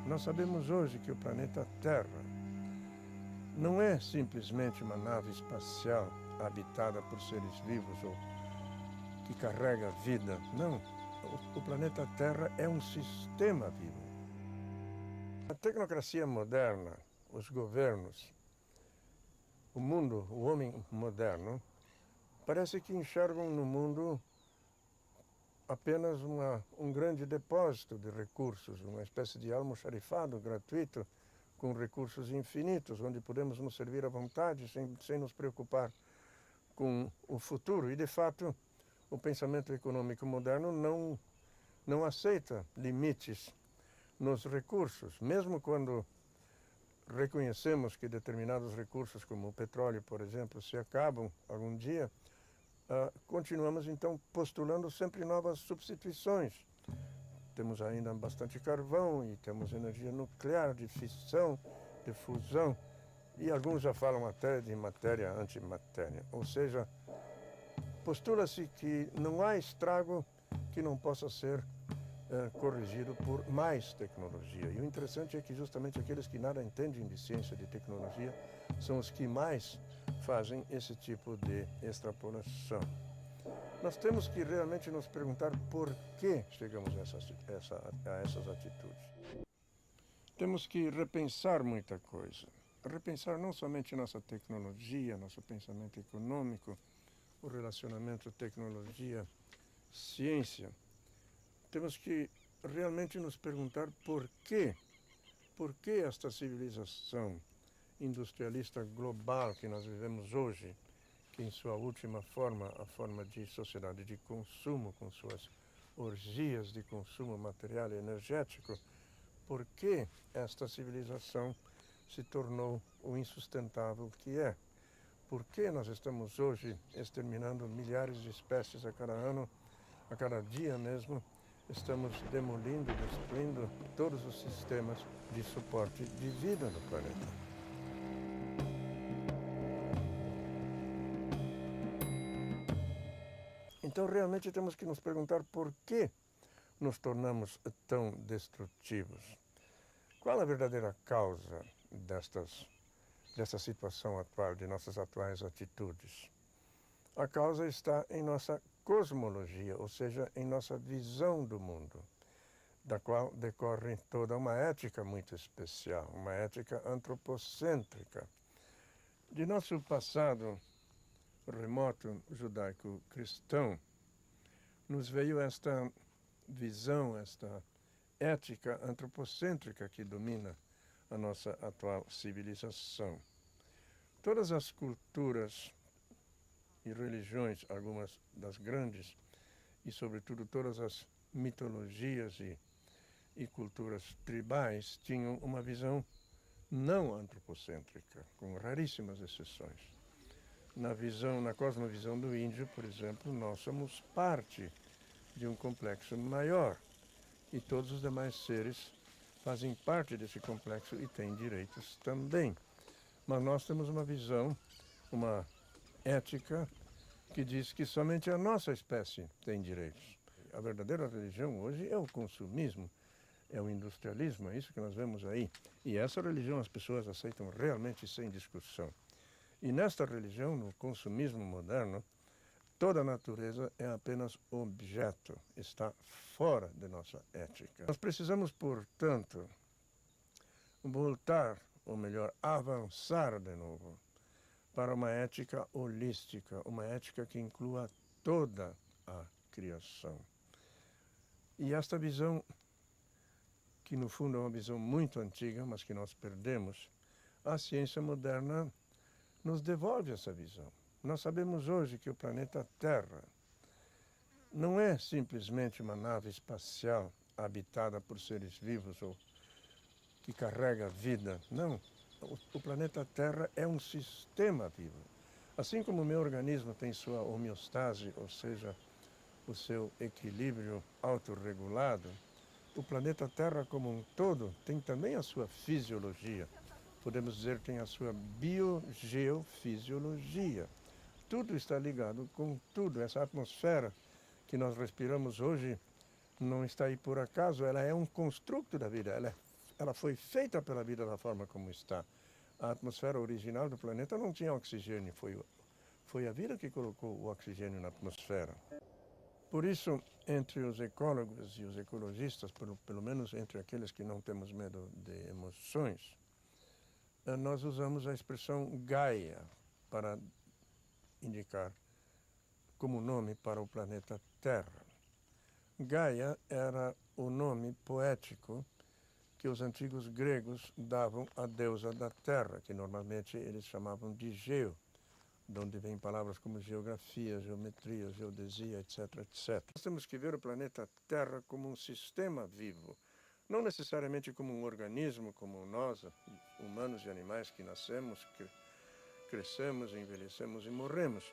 Nós sabemos hoje que o planeta Terra não é simplesmente uma nave espacial habitada por seres vivos ou que carrega vida. Não, o planeta Terra é um sistema vivo. A tecnocracia moderna, os governos, o mundo, o homem moderno, parece que enxergam no mundo apenas um grande depósito de recursos, uma espécie de almoxarifado gratuito com recursos infinitos, onde podemos nos servir à vontade sem nos preocupar com o futuro. E, de fato, o pensamento econômico moderno não aceita limites nos recursos, mesmo quando reconhecemos que determinados recursos, como o petróleo, por exemplo, se acabam algum dia. Continuamos, então, postulando sempre novas substituições. Temos ainda bastante carvão e temos energia nuclear, de fissão, de fusão, e alguns já falam até de matéria antimatéria. Ou seja, postula-se que não há estrago que não possa ser corrigido por mais tecnologia. E o interessante é que justamente aqueles que nada entendem de ciência, de tecnologia, são os que mais fazem esse tipo de extrapolação. Nós temos que realmente nos perguntar por que chegamos a essas atitudes. Temos que repensar muita coisa. Repensar não somente nossa tecnologia, nosso pensamento econômico, o relacionamento tecnologia-ciência. Temos que realmente nos perguntar por que esta civilização industrialista global que nós vivemos hoje, que em sua última forma, a forma de sociedade de consumo, com suas orgias de consumo material e energético, por que esta civilização se tornou o insustentável que é? Por que nós estamos hoje exterminando milhares de espécies a cada ano, a cada dia mesmo? Estamos demolindo, destruindo todos os sistemas de suporte de vida no planeta. Então, realmente temos que nos perguntar por que nos tornamos tão destrutivos. Qual a verdadeira causa desta situação atual, de nossas atuais atitudes? A causa está em nossa cosmologia, ou seja, em nossa visão do mundo, da qual decorre toda uma ética muito especial, uma ética antropocêntrica. De nosso passado remoto judaico-cristão, nos veio esta visão, esta ética antropocêntrica que domina a nossa atual civilização. Todas as culturas e religiões, algumas das grandes, e sobretudo todas as mitologias e culturas tribais, tinham uma visão não antropocêntrica, com raríssimas exceções. Na cosmovisão do índio, por exemplo, nós somos parte de um complexo maior e todos os demais seres fazem parte desse complexo e têm direitos também. Mas nós temos uma visão, uma ética que diz que somente a nossa espécie tem direitos. A verdadeira religião hoje é o consumismo, é o industrialismo, é isso que nós vemos aí. E essa religião as pessoas aceitam realmente sem discussão. E nesta religião, no consumismo moderno, toda a natureza é apenas objeto, está fora de nossa ética. Nós precisamos, portanto, voltar, ou melhor, avançar de novo, para uma ética holística, uma ética que inclua toda a criação. E esta visão, que no fundo é uma visão muito antiga, mas que nós perdemos, a ciência moderna nos devolve essa visão. Nós sabemos hoje que o planeta Terra não é simplesmente uma nave espacial habitada por seres vivos ou que carrega vida. Não. O planeta Terra é um sistema vivo. Assim como o meu organismo tem sua homeostase, ou seja, o seu equilíbrio autorregulado, o planeta Terra como um todo tem também a sua fisiologia. Podemos dizer que tem a sua biogeofisiologia. Tudo está ligado com tudo. Essa atmosfera que nós respiramos hoje não está aí por acaso, ela é um construto da vida, ela é ela foi feita pela vida da forma como está. A atmosfera original do planeta não tinha oxigênio, foi a vida que colocou o oxigênio na atmosfera. Por isso, entre os ecólogos e os ecologistas, pelo menos entre aqueles que não temos medo de emoções, nós usamos a expressão Gaia para indicar como nome para o planeta Terra. Gaia era o nome poético que os antigos gregos davam à deusa da terra, que normalmente eles chamavam de Geo, de onde vêm palavras como geografia, geometria, geodesia, etc, etc. Nós temos que ver o planeta Terra como um sistema vivo, não necessariamente como um organismo, como nós, humanos e animais, que nascemos, crescemos, envelhecemos e morremos,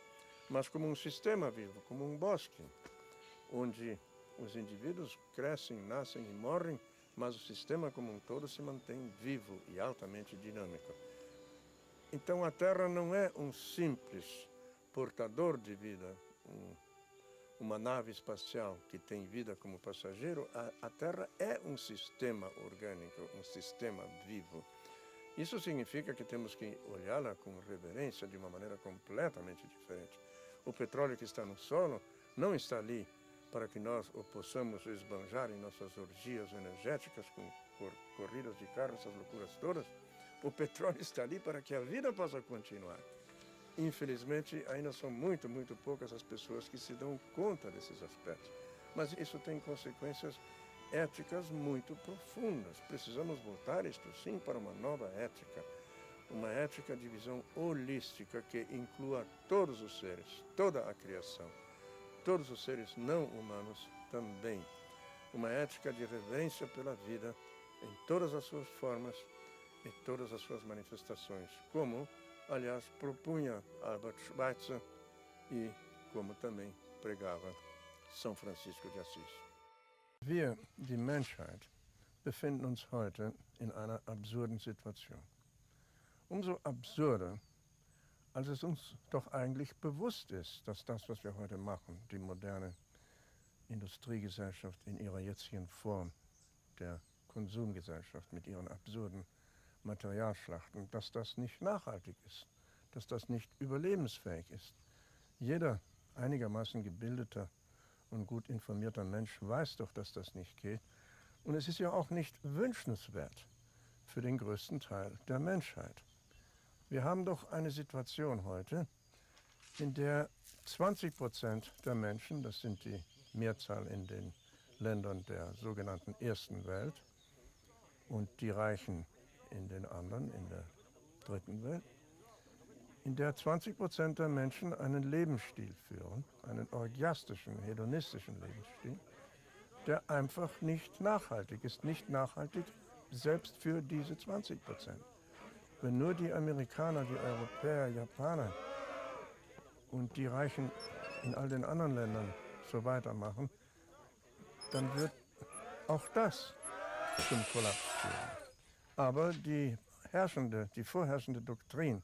mas como um sistema vivo, como um bosque, onde os indivíduos crescem, nascem e morrem, mas o sistema como um todo se mantém vivo e altamente dinâmico. Então a Terra não é um simples portador de vida, uma nave espacial que tem vida como passageiro. A Terra é um sistema orgânico, um sistema vivo. Isso significa que temos que olhá-la com reverência de uma maneira completamente diferente. O petróleo que está no solo não está ali para que nós o possamos esbanjar em nossas orgias energéticas com corridas de carro, essas loucuras todas. O petróleo está ali para que a vida possa continuar. Infelizmente, ainda são muito poucas as pessoas que se dão conta desses aspectos. Mas isso tem consequências éticas muito profundas. Precisamos voltar, isto sim, para uma nova ética. Uma ética de visão holística que inclua todos os seres, toda a criação. Todos os seres não humanos também. Uma ética de reverência pela vida em todas as suas formas e todas as suas manifestações, como, aliás, propunha Albert Schweitzer e como também pregava São Francisco de Assis. Wir, die Menschheit, befinden uns heute in einer absurden Situation. Umso absurder, als es uns doch eigentlich bewusst ist, dass das, was wir heute machen, die moderne Industriegesellschaft in ihrer jetzigen Form, der Konsumgesellschaft mit ihren absurden Materialschlachten, dass das nicht nachhaltig ist, dass das nicht überlebensfähig ist. Jeder einigermaßen gebildeter und gut informierter Mensch weiß doch, dass das nicht geht. Und es ist ja auch nicht wünschenswert für den größten Teil der Menschheit. Wir haben doch eine Situation heute, in der 20% der Menschen, das sind die Mehrzahl in den Ländern der sogenannten Ersten Welt und die Reichen in den anderen, in der Dritten Welt, in der 20% der Menschen einen Lebensstil führen, einen orgiastischen, hedonistischen Lebensstil, der einfach nicht nachhaltig ist, nicht nachhaltig selbst für diese 20%. Wenn nur die Amerikaner, die Europäer, Japaner und die Reichen in all den anderen Ländern so weitermachen, dann wird auch das zum Kollaps führen. Aber die vorherrschende Doktrin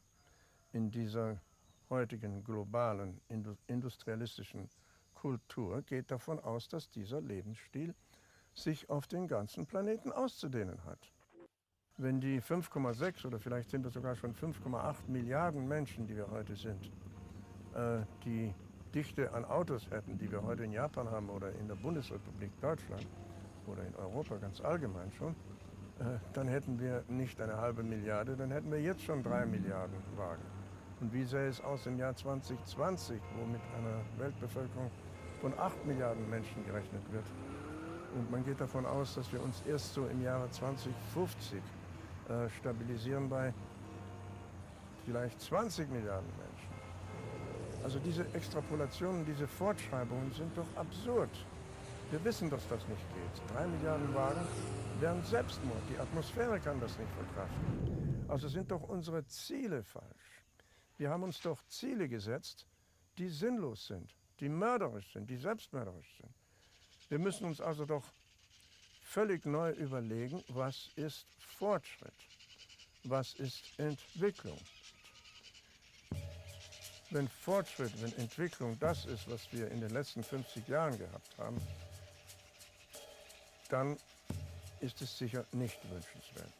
in dieser heutigen globalen industrialistischen Kultur geht davon aus, dass dieser Lebensstil sich auf den ganzen Planeten auszudehnen hat. Wenn die 5,6 oder vielleicht sind es sogar schon 5,8 Milliarden Menschen, die wir heute sind, die Dichte an Autos hätten, die wir heute in Japan haben oder in der Bundesrepublik Deutschland oder in Europa ganz allgemein schon, dann hätten wir nicht eine halbe Milliarde, dann hätten wir jetzt schon 3 Milliarden Wagen. Und wie sähe es aus im Jahr 2020, wo mit einer Weltbevölkerung von 8 Milliarden Menschen gerechnet wird? Und man geht davon aus, dass wir uns erst so im Jahre 2050 stabilisieren bei vielleicht 20 Milliarden Menschen. Also diese Extrapolationen, diese Fortschreibungen sind doch absurd. Wir wissen, dass das nicht geht. 3 Milliarden Wagen wären Selbstmord. Die Atmosphäre kann das nicht verkraften. Also sind doch unsere Ziele falsch. Wir haben uns doch Ziele gesetzt, die sinnlos sind, die mörderisch sind, die selbstmörderisch sind. Wir müssen uns also doch völlig neu überlegen, was ist Fortschritt, was ist Entwicklung. Wenn Fortschritt, wenn Entwicklung das ist, was wir in den letzten 50 Jahren gehabt haben, dann ist es sicher nicht wünschenswert.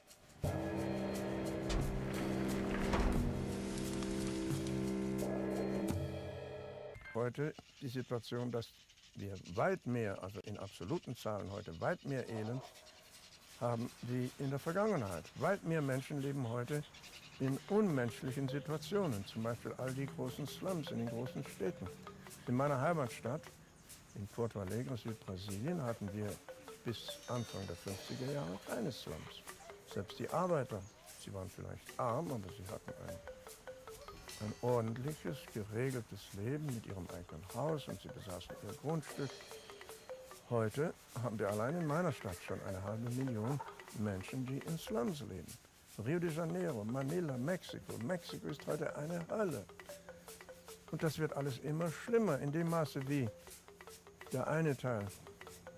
Heute die Situation, dass wir weit mehr, also in absoluten Zahlen heute, weit mehr Elend haben wie in der Vergangenheit. Weit mehr Menschen leben heute in unmenschlichen Situationen, zum Beispiel all die großen Slums in den großen Städten. In meiner Heimatstadt, in Porto Alegre, Südbrasilien, hatten wir bis Anfang der 50er Jahre keine Slums. Selbst die Arbeiter, sie waren vielleicht arm, aber sie hatten ein ordentliches, geregeltes Leben mit ihrem eigenen Haus und sie besaßen ihr Grundstück. Heute haben wir allein in meiner Stadt schon 500.000 Menschen, die in Slums leben. Rio de Janeiro, Manila, Mexiko. Mexiko ist heute eine Hölle. Und das wird alles immer schlimmer, in dem Maße, wie der eine Teil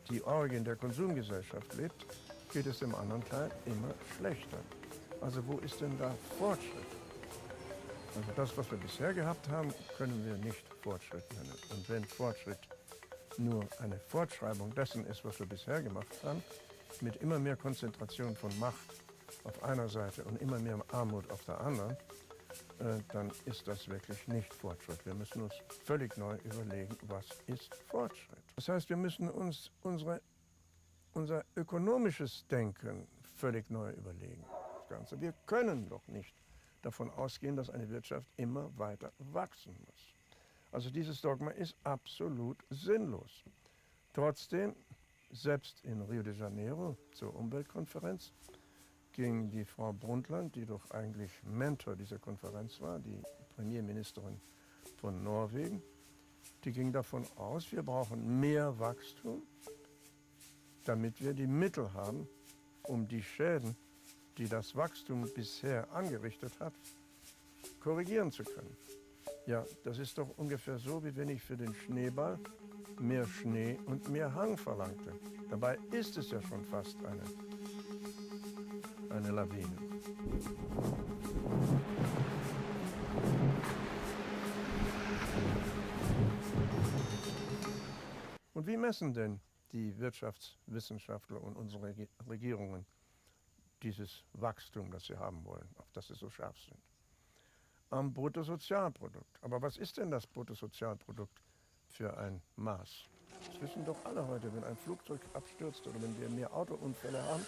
die Orgien der Konsumgesellschaft lebt, geht es dem anderen Teil immer schlechter. Also wo ist denn da Fortschritt? Also das, was wir bisher gehabt haben, können wir nicht Fortschritt nennen. Und wenn Fortschritt nur eine Fortschreibung dessen ist, was wir bisher gemacht haben, mit immer mehr Konzentration von Macht auf einer Seite und immer mehr Armut auf der anderen, dann ist das wirklich nicht Fortschritt. Wir müssen uns völlig neu überlegen, was ist Fortschritt. Das heißt, wir müssen uns unser ökonomisches Denken völlig neu überlegen. Das Ganze. Wir können doch nicht davon ausgehen, dass eine Wirtschaft immer weiter wachsen muss. Also dieses Dogma ist absolut sinnlos. Trotzdem, selbst in Rio de Janeiro zur Umweltkonferenz, ging die Frau Brundtland, die doch eigentlich Mentor dieser Konferenz war, die Premierministerin von Norwegen, die ging davon aus, wir brauchen mehr Wachstum, damit wir die Mittel haben, um die Schäden, die das Wachstum bisher angerichtet hat, korrigieren zu können. Ja, das ist doch ungefähr so, wie wenn ich für den Schneeball mehr Schnee und mehr Hang verlangte. Dabei ist es ja schon fast eine Lawine. Und wie messen denn die Wirtschaftswissenschaftler und unsere Regierungen dieses Wachstum, das sie haben wollen, auf das sie so scharf sind? Am Bruttosozialprodukt. Aber was ist denn das Bruttosozialprodukt für ein Maß? Das wissen doch alle heute. Wenn ein Flugzeug abstürzt oder wenn wir mehr Autounfälle haben,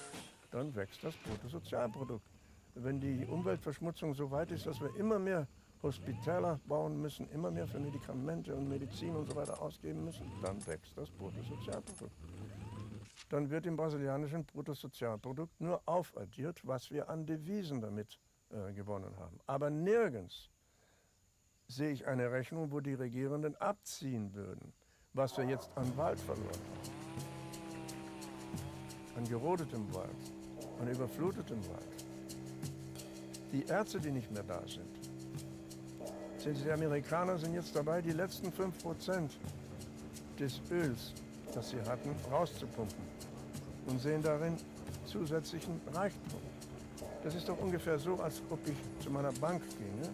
dann wächst das Bruttosozialprodukt. Wenn die Umweltverschmutzung so weit ist, dass wir immer mehr Hospitäler bauen müssen, immer mehr für Medikamente und Medizin und so weiter ausgeben müssen, dann wächst das Bruttosozialprodukt. Dann wird im brasilianischen Bruttosozialprodukt nur aufaddiert, was wir an Devisen damit gewonnen haben. Aber nirgends sehe ich eine Rechnung, wo die Regierenden abziehen würden, was wir jetzt an Wald verloren haben. An gerodetem Wald, an überflutetem Wald. Die Erze, die nicht mehr da sind. Sehen Sie, die Amerikaner sind jetzt dabei, die letzten 5% des Öls, das sie hatten, rauszupumpen und sehen darin zusätzlichen Reichtum. Das ist doch ungefähr so, als ob ich zu meiner Bank ginge,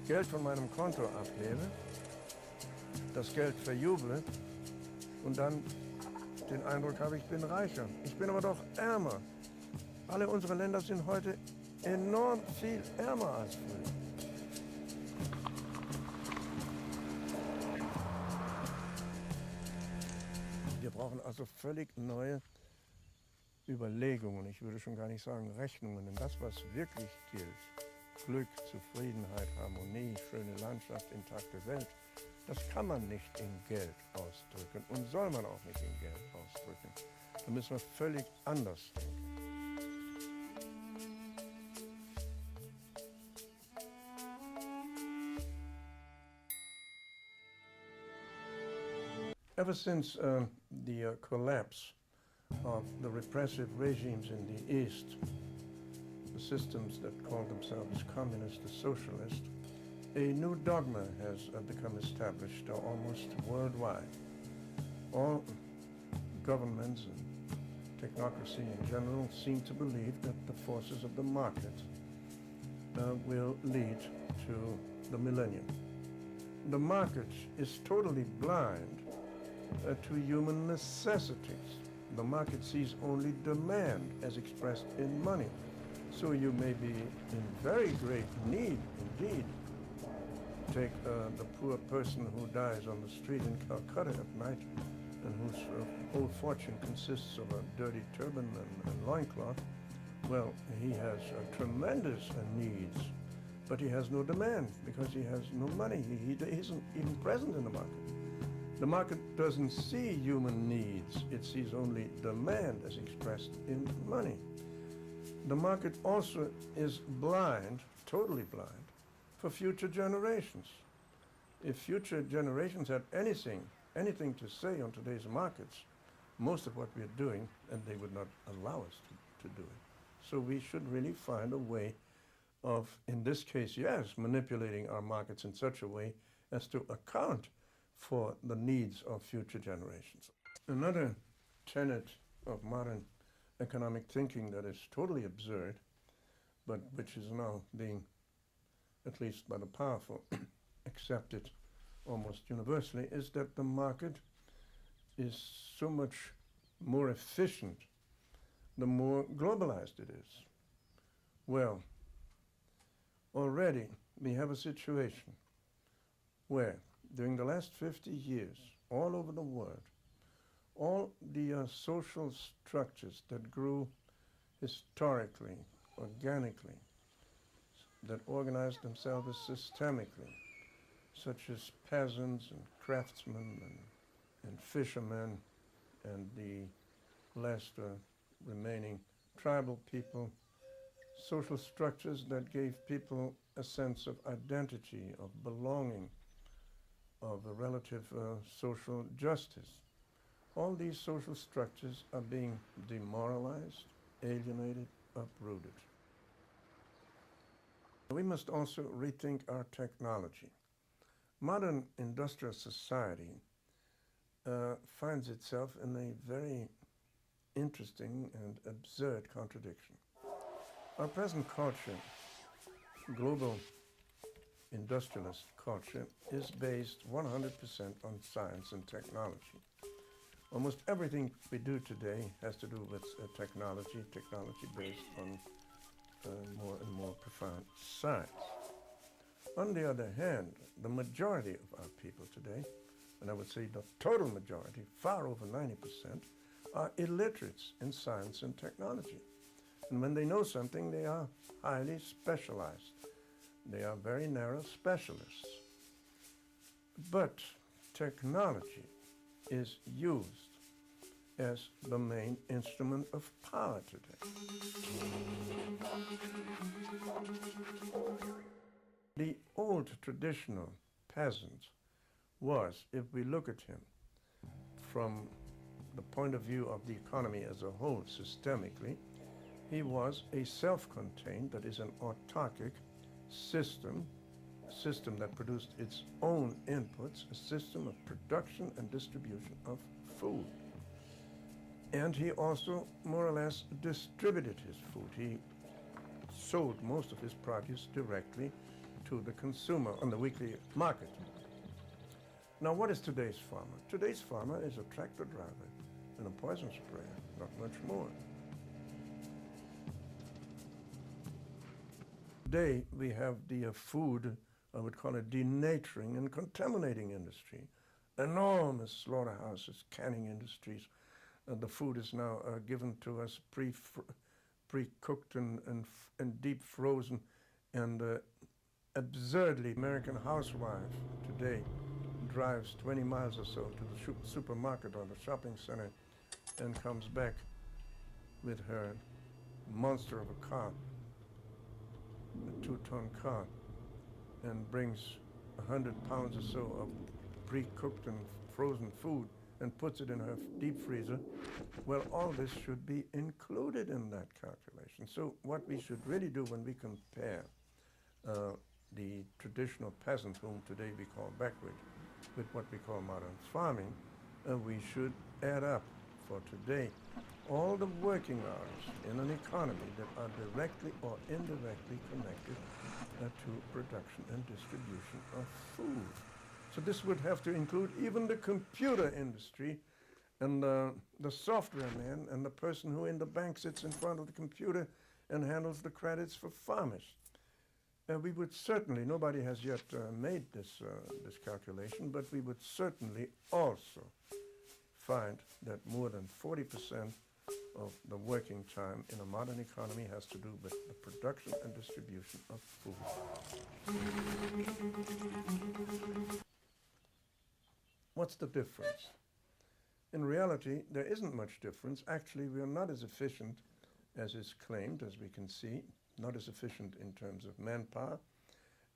Geld von meinem Konto abhebe, das Geld verjuble und dann den Eindruck habe, ich bin reicher. Ich bin aber doch ärmer. Alle unsere Länder sind heute enorm viel ärmer als früher. Wir brauchen also völlig neue Überlegungen, ich würde schon gar nicht sagen Rechnungen, denn das, was wirklich gilt, Glück, Zufriedenheit, Harmonie, schöne Landschaft, intakte Welt, das kann man nicht in Geld ausdrücken und soll man auch nicht in Geld ausdrücken. Da müssen wir völlig anders denken. Ever since the collapse of the repressive regimes in the East, the systems that call themselves communist or socialist, a new dogma has become established almost worldwide. All governments and technocracy in general seem to believe that the forces of the market will lead to the millennium. The market is totally blind to human necessities. The market sees only demand as expressed in money. So you may be in very great need indeed. Take the poor person who dies on the street in Calcutta at night and whose whole fortune consists of a dirty turban and loincloth. Well, he has tremendous needs, but he has no demand because he has no money. He isn't even present in the market. The market doesn't see human needs. It sees only demand as expressed in money. The market also is blind, totally blind, for future generations. If future generations had anything to say on today's markets, most of what we're doing, and they would not allow us to do it. So we should really find a way of, in this case, yes, manipulating our markets in such a way as to account for the needs of future generations. Another tenet of modern economic thinking that is totally absurd, but which is now being, at least by the powerful, accepted almost universally, is that the market is so much more efficient the more globalized it is. Well, already we have a situation where during the last 50 years, all over the world, all the social structures that grew historically, organically, that organized themselves systemically, such as peasants and craftsmen and fishermen and the last remaining tribal people, social structures that gave people a sense of identity, of belonging, of a relative social justice. All these social structures are being demoralized, alienated, uprooted. We must also rethink our technology. Modern industrial society finds itself in a very interesting and absurd contradiction. Our present culture, global industrialist culture, is based 100% on science and technology. Almost everything we do today has to do with technology based on more and more profound science. On the other hand, the majority of our people today, and I would say the total majority, far over 90%, are illiterates in science and technology. And when they know something, they are highly specialized. They are very narrow specialists. But technology is used as the main instrument of power today. The old traditional peasant was, if we look at him from the point of view of the economy as a whole, systemically, he was a self-contained, that is an autarkic system that produced its own inputs, a system of production and distribution of food. And he also more or less distributed his food. He sold most of his produce directly to the consumer on the weekly market. Now, what is today's farmer? Today's farmer is a tractor driver and a poison sprayer, not much more. Today, we have the food, I would call it denaturing and contaminating industry. Enormous slaughterhouses, canning industries. The food is now given to us pre-cooked and deep frozen. And absurdly, American housewife today drives 20 miles or so to the supermarket or the shopping center and comes back with her monster of a car, a 2-ton car, and brings 100 pounds or so of pre-cooked and frozen food and puts it in her deep freezer. Well, all this should be included in that calculation. So what we should really do when we compare the traditional peasant, whom today we call backward, with what we call modern farming, we should add up for today all the working hours in an economy that are directly or indirectly connected to production and distribution of food. So this would have to include even the computer industry and the software man and the person who in the bank sits in front of the computer and handles the credits for farmers. We would certainly, nobody has yet made this calculation, but we would certainly also find that more than 40% of the working time in a modern economy has to do with the production and distribution of food. What's the difference? In reality, there isn't much difference. Actually, we are not as efficient as is claimed, as we can see, not as efficient in terms of manpower,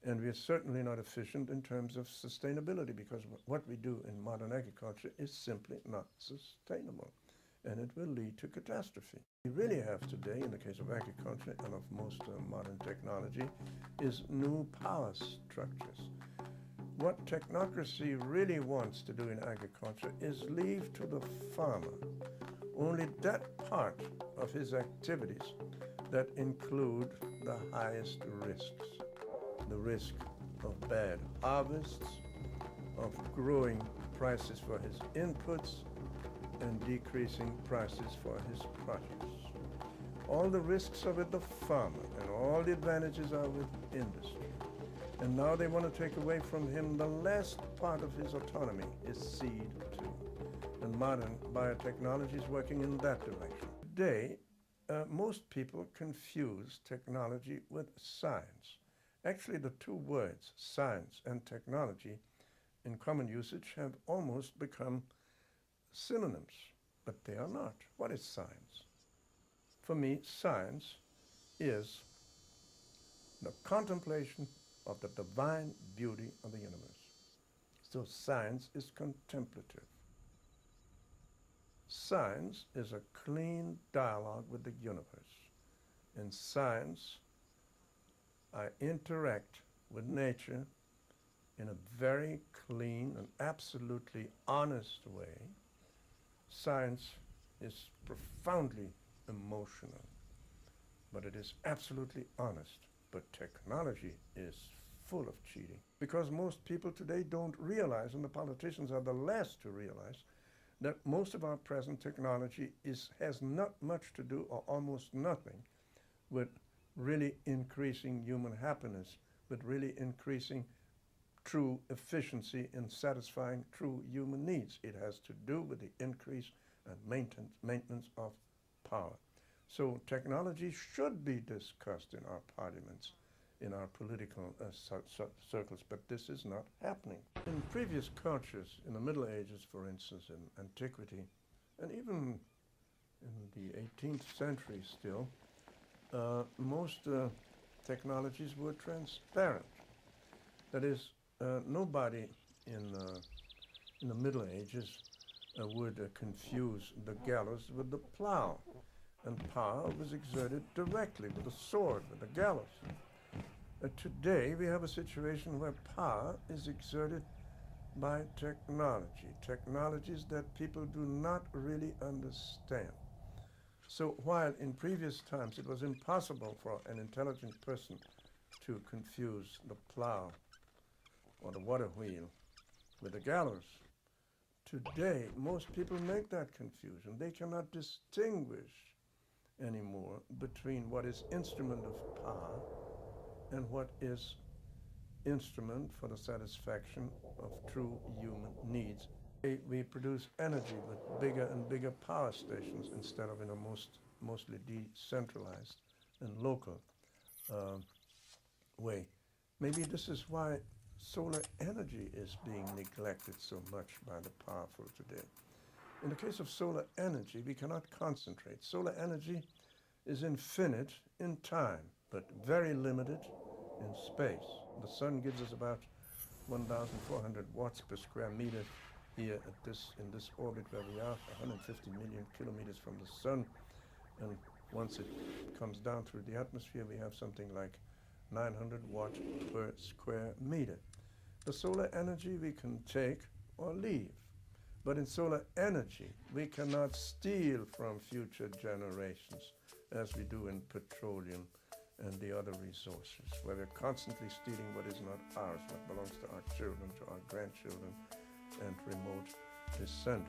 and we are certainly not efficient in terms of sustainability, because what we do in modern agriculture is simply not sustainable, and it will lead to catastrophe. We really have today, in the case of agriculture and of most modern technology, is new power structures. What technocracy really wants to do in agriculture is leave to the farmer only that part of his activities that include the highest risks. The risk of bad harvests, of growing prices for his inputs, and decreasing prices for his produce. All the risks are with the farmer, and all the advantages are with industry. And now they want to take away from him the last part of his autonomy, his seed too. And modern biotechnology is working in that direction. Today, most people confuse technology with science. Actually, the two words, science and technology, in common usage have almost become synonyms, but they are not. What is science? For me, science is the contemplation of the divine beauty of the universe. So science is contemplative. Science is a clean dialogue with the universe. In science, I interact with nature in a very clean and absolutely honest way. Science is profoundly emotional, but it is absolutely honest. But technology is full of cheating, because most people today don't realize, and the politicians are the last to realize, that most of our present technology has not much to do, or almost nothing, with really increasing human happiness, with really increasing true efficiency in satisfying true human needs. It has to do with the increase and maintenance of power. So technology should be discussed in our parliaments, in our political circles, but this is not happening. In previous cultures, in the Middle Ages, for instance, in antiquity, and even in the 18th century still, most technologies were transparent. That is, nobody in the Middle Ages would confuse the gallows with the plow, and power was exerted directly with the sword, with the gallows. Today, we have a situation where power is exerted by technology, technologies that people do not really understand. So while in previous times it was impossible for an intelligent person to confuse the plow or the water wheel with the gallows, today most people make that confusion. They cannot distinguish anymore between what is instrument of power and what is instrument for the satisfaction of true human needs. We produce energy with bigger and bigger power stations instead of in a mostly decentralized and local way. Maybe this is why solar energy is being neglected so much by the powerful today. In the case of solar energy, we cannot concentrate. Solar energy is infinite in time, but very limited in space. The sun gives us about 1,400 watts per square meter here in this orbit where we are, 150 million kilometers from the sun. And once it comes down through the atmosphere, we have something like 900 watts per square meter. The solar energy we can take or leave. But in solar energy, we cannot steal from future generations as we do in petroleum and the other resources, where we're constantly stealing what is not ours, what belongs to our children, to our grandchildren, and remote descendants.